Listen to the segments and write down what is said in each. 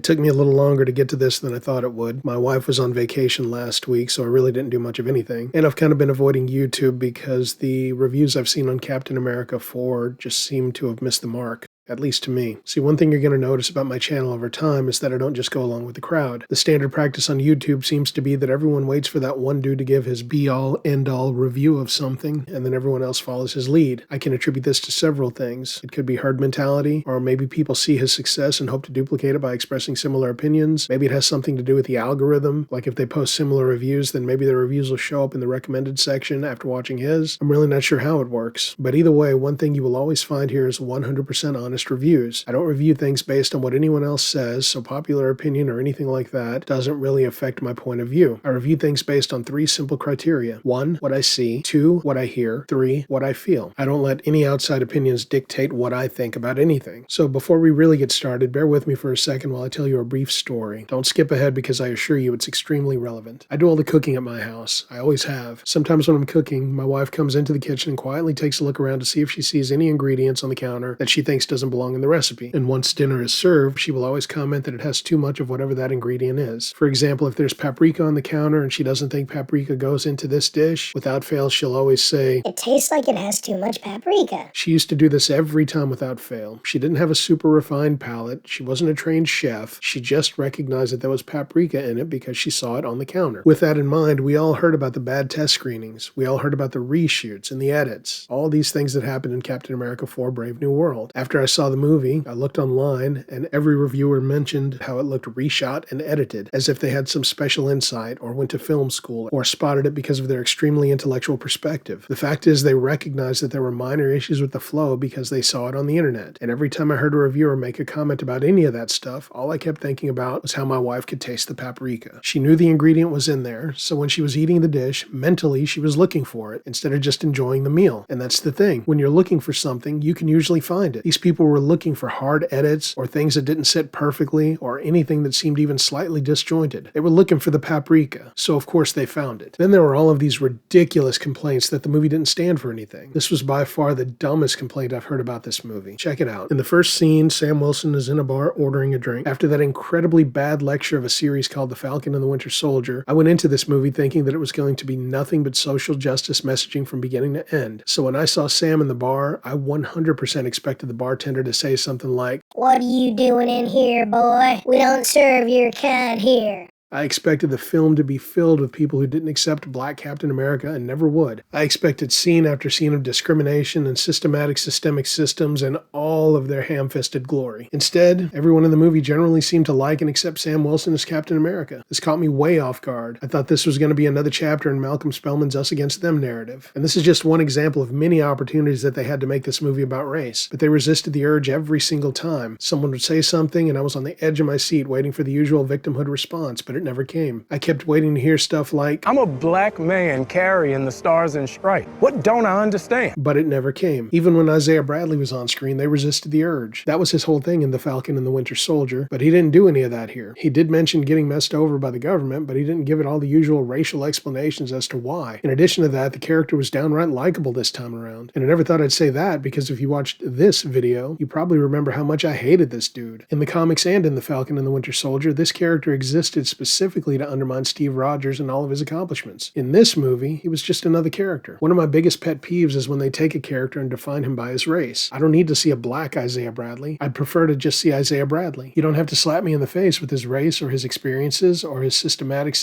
It took me a little longer to get to this than I thought it would. My wife was on vacation last week, so I really didn't do much of anything. And I've kind of been avoiding YouTube because the reviews I've seen on Captain America 4 just seem to have missed the mark. At least to me. See, one thing you're going to notice about my channel over time is that I don't just go along with the crowd. The standard practice on YouTube seems to be that everyone waits for that one dude to give his be-all, end-all review of something, and then everyone else follows his lead. I can attribute this to several things. It could be herd mentality, or maybe people see his success and hope to duplicate it by expressing similar opinions. Maybe it has something to do with the algorithm, like if they post similar reviews, then maybe their reviews will show up in the recommended section after watching his. I'm really not sure how it works. But either way, one thing you will always find here is 100% honest reviews. I don't review things based on what anyone else says, so popular opinion or anything like that doesn't really affect my point of view. I review things based on 3 simple criteria. 1, what I see. 2, what I hear. 3, what I feel. I don't let any outside opinions dictate what I think about anything. So before we really get started, bear with me for a second while I tell you a brief story. Don't skip ahead because I assure you it's extremely relevant. I do all the cooking at my house. I always have. Sometimes when I'm cooking, my wife comes into the kitchen and quietly takes a look around to see if she sees any ingredients on the counter that she thinks doesn't belong in the recipe. And once dinner is served, she will always comment that it has too much of whatever that ingredient is. For example, if there's paprika on the counter and she doesn't think paprika goes into this dish, without fail, she'll always say, "It tastes like it has too much paprika." She used to do this every time without fail. She didn't have a super refined palate. She wasn't a trained chef. She just recognized that there was paprika in it because she saw it on the counter. With that in mind, we all heard about the bad test screenings. We all heard about the reshoots and the edits. All these things that happened in Captain America 4 Brave New World. After I saw the movie, I looked online and every reviewer mentioned how it looked reshot and edited, as if they had some special insight or went to film school or spotted it because of their extremely intellectual perspective. The fact is they recognized that there were minor issues with the flow because they saw it on the internet. And every time I heard a reviewer make a comment about any of that stuff, all I kept thinking about was how my wife could taste the paprika. She knew the ingredient was in there, so when she was eating the dish, mentally she was looking for it instead of just enjoying the meal. And that's the thing. When you're looking for something, you can usually find it. These people were looking for hard edits or things that didn't sit perfectly or anything that seemed even slightly disjointed. They were looking for the paprika, so of course they found it. Then there were all of these ridiculous complaints that the movie didn't stand for anything. This was by far the dumbest complaint I've heard about this movie. Check it out. In the first scene, Sam Wilson is in a bar ordering a drink. After that incredibly bad lecture of a series called The Falcon and the Winter Soldier, I went into this movie thinking that it was going to be nothing but social justice messaging from beginning to end. So when I saw Sam in the bar, I 100% expected the bartender to say something like, "What are you doing in here, boy? We don't serve your kind here." I expected the film to be filled with people who didn't accept Black Captain America and never would. I expected scene after scene of discrimination and systemic systems and all of their ham-fisted glory. Instead, everyone in the movie generally seemed to like and accept Sam Wilson as Captain America. This caught me way off guard. I thought this was going to be another chapter in Malcolm Spellman's Us Against Them narrative. And this is just one example of many opportunities that they had to make this movie about race. But they resisted the urge every single time. Someone would say something and I was on the edge of my seat waiting for the usual victimhood response, but it never came. I kept waiting to hear stuff like, "I'm a black man carrying the stars and stripes. What don't I understand?" But it never came. Even when Isaiah Bradley was on screen, they resisted the urge. That was his whole thing in The Falcon and the Winter Soldier, but he didn't do any of that here. He did mention getting messed over by the government, but he didn't give it all the usual racial explanations as to why. In addition to that, the character was downright likable this time around. And I never thought I'd say that because if you watched this video, you probably remember how much I hated this dude. In the comics and in The Falcon and the Winter Soldier, this character existed specifically to undermine Steve Rogers and all of his accomplishments. In this movie, he was just another character. One of my biggest pet peeves is when they take a character and define him by his race. I don't need to see a black Isaiah Bradley. I'd prefer to just see Isaiah Bradley. You don't have to slap me in the face with his race or his experiences or his systemic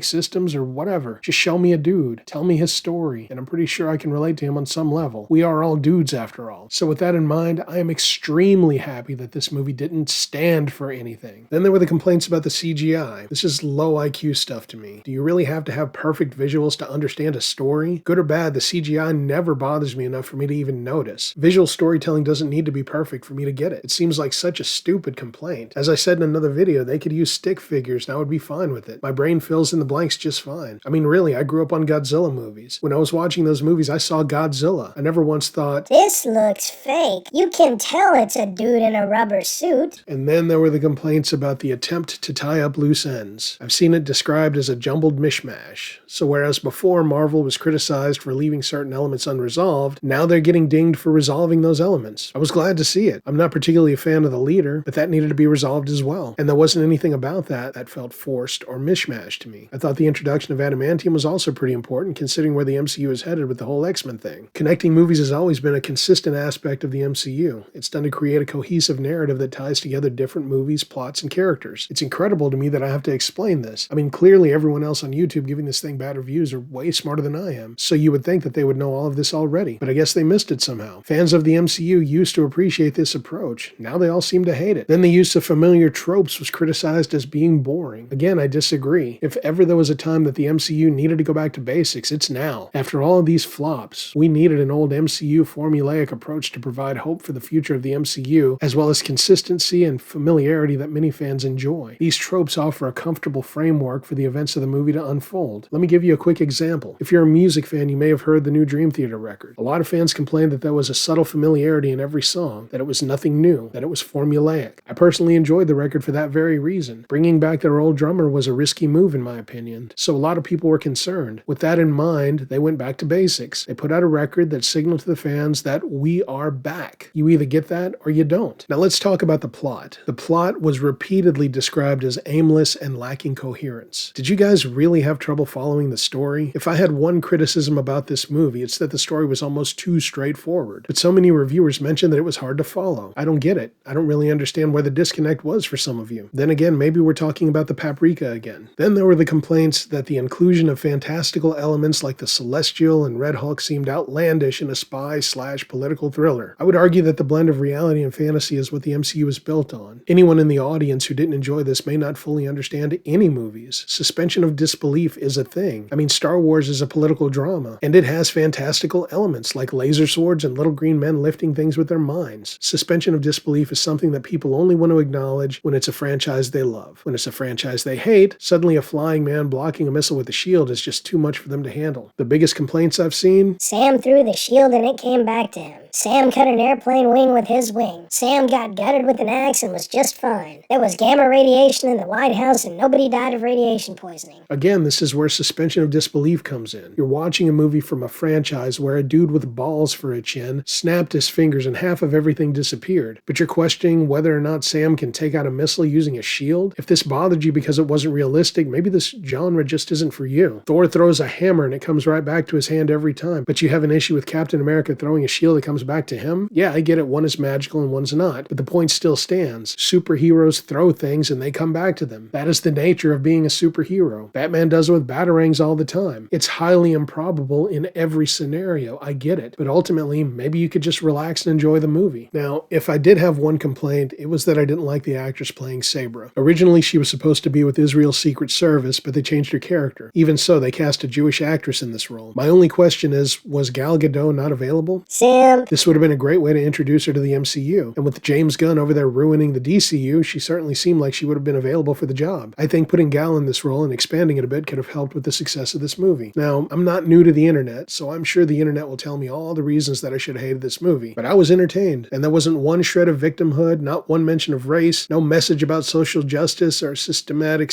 systems or whatever. Just show me a dude. Tell me his story, and I'm pretty sure I can relate to him on some level. We are all dudes after all. So with that in mind, I am extremely happy that this movie didn't stand for anything. Then there were the complaints about the CGI. This is low IQ stuff to me. Do you really have to have perfect visuals to understand a story? Good or bad, the CGI never bothers me enough for me to even notice. Visual storytelling doesn't need to be perfect for me to get it. It seems like such a stupid complaint. As I said in another video, they could use stick figures and I would be fine with it. My brain fills in the blanks just fine. I mean, really, I grew up on Godzilla movies. When I was watching those movies, I saw Godzilla. I never once thought, "This looks fake. You can tell it's a dude in a rubber suit." And then there were the complaints about the attempt to tie up loose ends. this. I've seen it described as a jumbled mishmash. So whereas before Marvel was criticized for leaving certain elements unresolved, now they're getting dinged for resolving those elements. I was glad to see it. I'm not particularly a fan of the leader, but that needed to be resolved as well. And there wasn't anything about that felt forced or mishmashed to me. I thought the introduction of adamantium was also pretty important considering where the MCU is headed with the whole X-Men thing. Connecting movies has always been a consistent aspect of the MCU. It's done to create a cohesive narrative that ties together different movies, plots, and characters. It's incredible to me that I have to explain this. I mean, clearly everyone else on YouTube giving this thing bad reviews are way smarter than I am, so you would think that they would know all of this already, but I guess they missed it somehow. Fans of the MCU used to appreciate this approach. Now they all seem to hate it. Then the use of familiar tropes was criticized as being boring. Again, I disagree. If ever there was a time that the MCU needed to go back to basics, it's now. After all of these flops, we needed an old MCU formulaic approach to provide hope for the future of the MCU, as well as consistency and familiarity that many fans enjoy. These tropes offer a comfortable framework for the events of the movie to unfold. Let me give you a quick example. If you're a music fan, you may have heard the new Dream Theater record. A lot of fans complained that there was a subtle familiarity in every song, that it was nothing new, that it was formulaic. I personally enjoyed the record for that very reason. Bringing back their old drummer was a risky move in my opinion, so a lot of people were concerned. With that in mind, they went back to basics. They put out a record that signaled to the fans that we are back. You either get that or you don't. Now let's talk about the plot. The plot was repeatedly described as aimless and lacking coherence. Did you guys really have trouble following the story? If I had one criticism about this movie, it's that the story was almost too straightforward. But so many reviewers mentioned that it was hard to follow. I don't get it. I don't really understand where the disconnect was for some of you. Then again, maybe we're talking about the paprika again. Then there were the complaints that the inclusion of fantastical elements like the Celestial and Red Hulk seemed outlandish in a spy/political thriller. I would argue that the blend of reality and fantasy is what the MCU is built on. Anyone in the audience who didn't enjoy this may not fully understand any movies. Suspension of disbelief is a thing. I mean, Star Wars is a political drama, and it has fantastical elements like laser swords and little green men lifting things with their minds. Suspension of disbelief is something that people only want to acknowledge when it's a franchise they love. When it's a franchise they hate, suddenly a flying man blocking a missile with a shield is just too much for them to handle. The biggest complaints I've seen: Sam threw the shield and it came back to him. Sam cut an airplane wing with his wing. Sam got gutted with an axe and was just fine. There was gamma radiation in the White House and nobody died of radiation poisoning. Again, this is where suspension of disbelief comes in. You're watching a movie from a franchise where a dude with balls for a chin snapped his fingers and half of everything disappeared. But you're questioning whether or not Sam can take out a missile using a shield? If this bothered you because it wasn't realistic, maybe this genre just isn't for you. Thor throws a hammer and it comes right back to his hand every time. But you have an issue with Captain America throwing a shield that comes back to him? Yeah, I get it. One is magical and one's not. But the point still stands. Superheroes throw things and they come back to them. That is the nature of being a superhero. Batman does it with batarangs all the time. It's highly improbable in every scenario. I get it. But ultimately, maybe you could just relax and enjoy the movie. Now, if I did have one complaint, it was that I didn't like the actress playing Sabra. Originally, she was supposed to be with Israel's Secret Service, but they changed her character. Even so, they cast a Jewish actress in this role. My only question is, was Gal Gadot not available? Sam. This would have been a great way to introduce her to the MCU. And with James Gunn over there ruining the DCU, she certainly seemed like she would have been available for the job. I think putting Gal in this role and expanding it a bit could have helped with the success of this movie. Now, I'm not new to the internet, so I'm sure the internet will tell me all the reasons that I should have hated this movie. But I was entertained, and there wasn't one shred of victimhood, not one mention of race, no message about social justice or systemic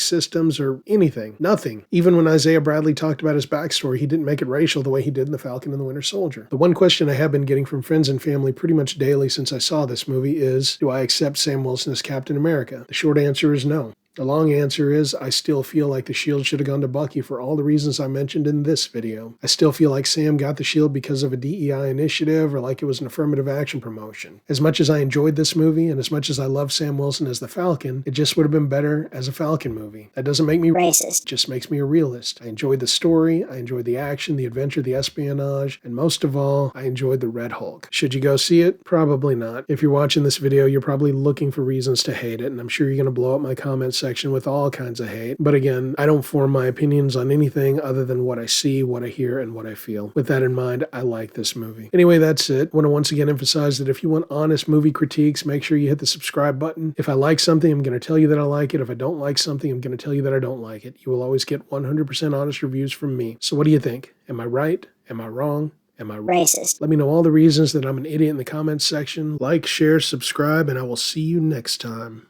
systems or anything. Nothing. Even when Isaiah Bradley talked about his backstory, he didn't make it racial the way he did in The Falcon and the Winter Soldier. The one question I have been getting from friends and family pretty much daily since I saw this movie is, do I accept Sam Wilson as Captain America? The short answer is no. The long answer is, I still feel like the shield should have gone to Bucky for all the reasons I mentioned in this video. I still feel like Sam got the shield because of a DEI initiative or like it was an affirmative action promotion. As much as I enjoyed this movie and as much as I love Sam Wilson as the Falcon, it just would have been better as a Falcon movie. That doesn't make me racist. It just makes me a realist. I enjoyed the story, I enjoyed the action, the adventure, the espionage, and most of all, I enjoyed the Red Hulk. Should you go see it? Probably not. If you're watching this video, you're probably looking for reasons to hate it, and I'm sure you're going to blow up my comment section with all kinds of hate. But again, I don't form my opinions on anything other than what I see, what I hear, and what I feel. With that in mind, I like this movie. Anyway, that's it. I want to once again emphasize that if you want honest movie critiques, make sure you hit the subscribe button. If I like something, I'm going to tell you that I like it. If I don't like something, I'm going to tell you that I don't like it. You will always get 100% honest reviews from me. So what do you think? Am I right? Am I wrong? Am I racist? Let me know all the reasons that I'm an idiot in the comments section. Like, share, subscribe, and I will see you next time.